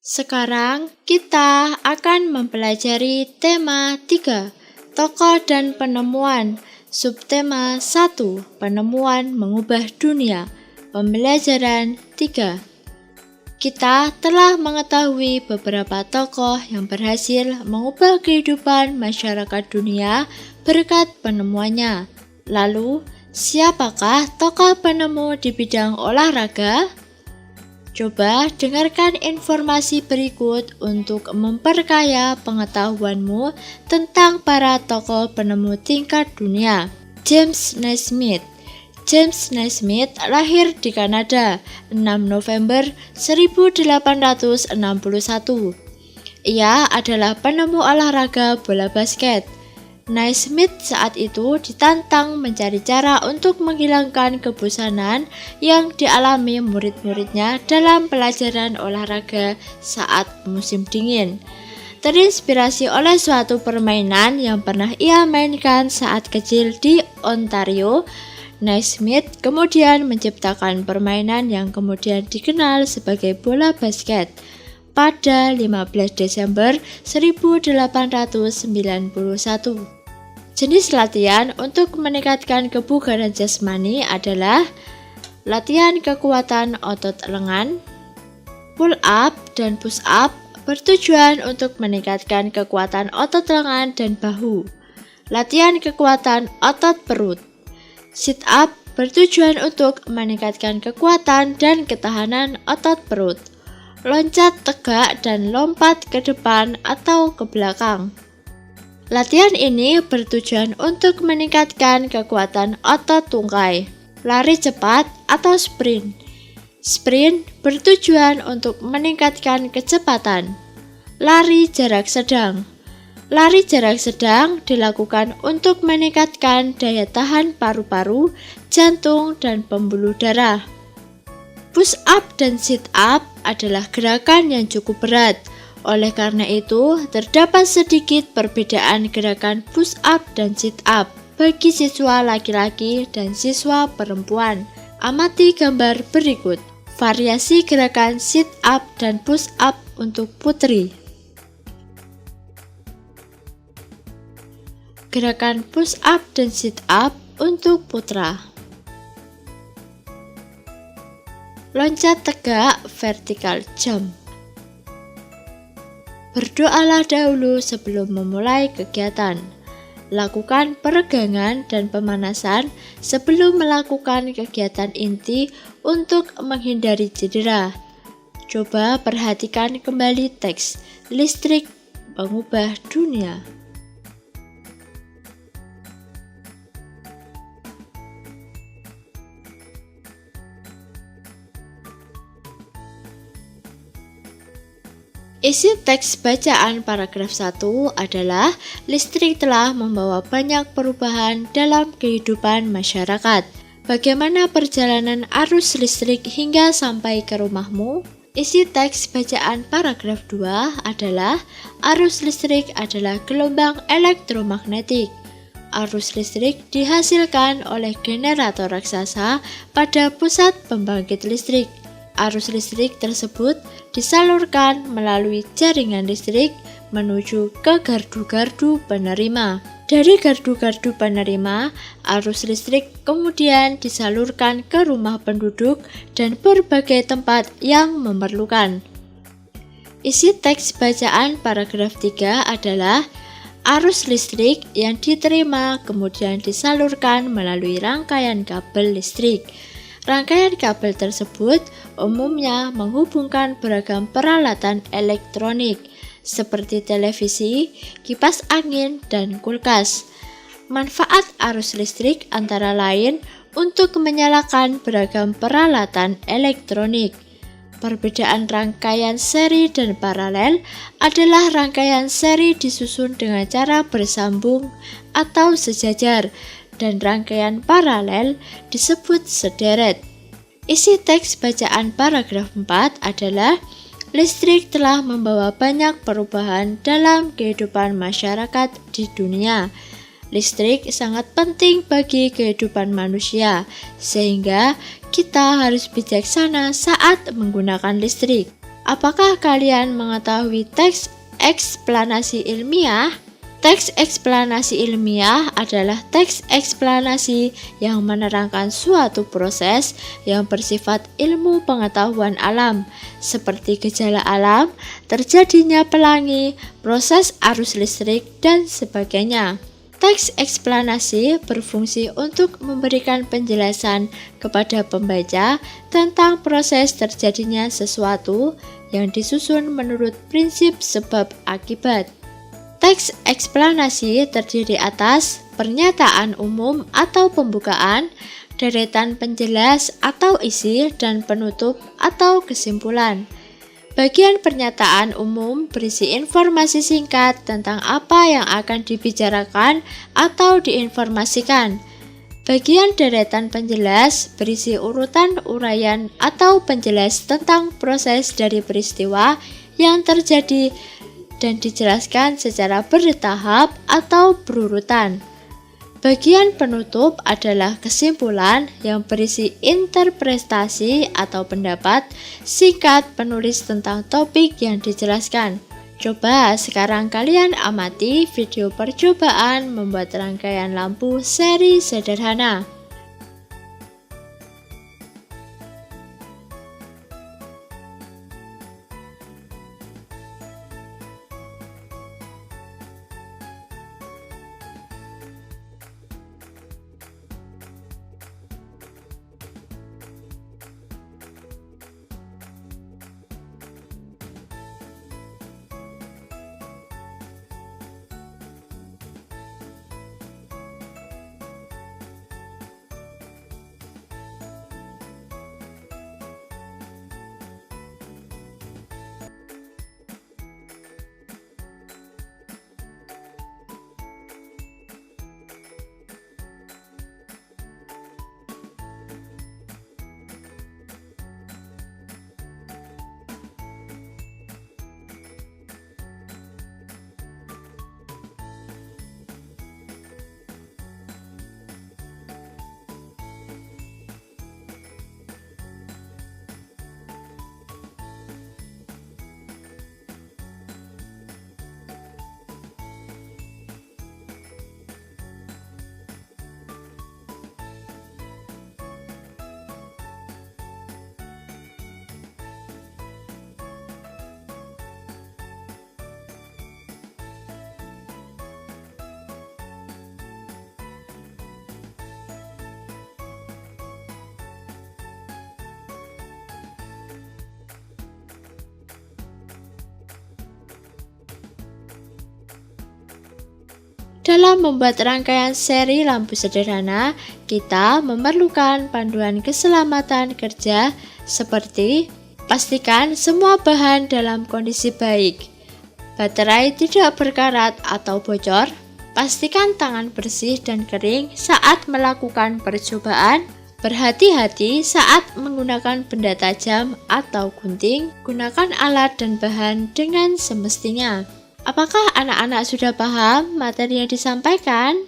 Sekarang kita akan mempelajari tema 3, tokoh dan penemuan. Subtema 1, penemuan mengubah dunia. Pembelajaran 3. Kita telah mengetahui beberapa tokoh yang berhasil mengubah kehidupan masyarakat dunia berkat penemuannya. Lalu, siapakah tokoh penemu di bidang olahraga? Coba dengarkan informasi berikut untuk memperkaya pengetahuanmu tentang para tokoh penemu tingkat dunia. James Naismith. James Naismith lahir di Kanada 6 November 1861. Ia adalah penemu olahraga bola basket. Naismith saat itu ditantang mencari cara untuk menghilangkan kebosanan yang dialami murid-muridnya dalam pelajaran olahraga saat musim dingin. Terinspirasi oleh suatu permainan yang pernah ia mainkan saat kecil di Ontario, Naismith kemudian menciptakan permainan yang kemudian dikenal sebagai bola basket. Pada 15 Desember 1891. Jenis latihan untuk meningkatkan kebugaran jasmani adalah latihan kekuatan otot lengan, pull up dan push up bertujuan untuk meningkatkan kekuatan otot lengan dan bahu. Latihan kekuatan otot perut, sit up bertujuan untuk meningkatkan kekuatan dan ketahanan otot perut. Loncat tegak dan lompat ke depan atau ke belakang. Latihan ini bertujuan untuk meningkatkan kekuatan otot tungkai. Lari cepat atau sprint. Sprint bertujuan untuk meningkatkan kecepatan. Lari jarak sedang. Lari jarak sedang dilakukan untuk meningkatkan daya tahan paru-paru, jantung, dan pembuluh darah. Push up dan sit up adalah gerakan yang cukup berat. Oleh karena itu, terdapat sedikit perbedaan gerakan push up dan sit up bagi siswa laki-laki dan siswa perempuan. Amati gambar berikut. Variasi gerakan sit up dan push up untuk putri. Gerakan push up dan sit up untuk putra. Loncat tegak vertical jump. Berdoalah dahulu sebelum memulai kegiatan. Lakukan peregangan dan pemanasan sebelum melakukan kegiatan inti untuk menghindari cedera. Coba perhatikan kembali teks listrik mengubah dunia. Isi teks bacaan paragraf 1 adalah listrik telah membawa banyak perubahan dalam kehidupan masyarakat. Bagaimana perjalanan arus listrik hingga sampai ke rumahmu? Isi teks bacaan paragraf 2 adalah arus listrik adalah gelombang elektromagnetik. Arus listrik dihasilkan oleh generator raksasa pada pusat pembangkit listrik. Arus listrik tersebut disalurkan melalui jaringan listrik menuju ke gardu-gardu penerima. Dari gardu-gardu penerima, arus listrik kemudian disalurkan ke rumah penduduk dan berbagai tempat yang memerlukan. Isi teks bacaan paragraf 3 adalah arus listrik yang diterima kemudian disalurkan melalui rangkaian kabel listrik. Rangkaian kabel tersebut umumnya menghubungkan beragam peralatan elektronik seperti televisi, kipas angin, dan kulkas. Manfaat arus listrik antara lain untuk menyalakan beragam peralatan elektronik. Perbedaan rangkaian seri dan paralel adalah rangkaian seri disusun dengan cara bersambung atau sejajar, dan rangkaian paralel disebut sederet. Isi teks bacaan paragraf 4 adalah listrik telah membawa banyak perubahan dalam kehidupan masyarakat di dunia. Listrik sangat penting bagi kehidupan manusia, sehingga kita harus bijaksana saat menggunakan listrik. Apakah kalian mengetahui teks eksplanasi ilmiah? Teks eksplanasi ilmiah adalah teks eksplanasi yang menerangkan suatu proses yang bersifat ilmu pengetahuan alam, seperti gejala alam, terjadinya pelangi, proses arus listrik, dan sebagainya. Teks eksplanasi berfungsi untuk memberikan penjelasan kepada pembaca tentang proses terjadinya sesuatu yang disusun menurut prinsip sebab akibat. Teks eksplanasi terdiri atas pernyataan umum atau pembukaan, deretan penjelas atau isi, dan penutup atau kesimpulan. Bagian pernyataan umum berisi informasi singkat tentang apa yang akan dibicarakan atau diinformasikan. Bagian deretan penjelas berisi urutan uraian atau penjelas tentang proses dari peristiwa yang terjadi dan dijelaskan secara bertahap atau berurutan. Bagian penutup adalah kesimpulan yang berisi interpretasi atau pendapat singkat penulis tentang topik yang dijelaskan. Coba sekarang kalian amati video percobaan membuat rangkaian lampu seri sederhana. Dalam membuat rangkaian seri lampu sederhana, kita memerlukan panduan keselamatan kerja seperti pastikan semua bahan dalam kondisi baik, baterai tidak berkarat atau bocor, pastikan tangan bersih dan kering saat melakukan percobaan, berhati-hati saat menggunakan benda tajam atau gunting, gunakan alat dan bahan dengan semestinya. Apakah anak-anak sudah paham materi yang disampaikan?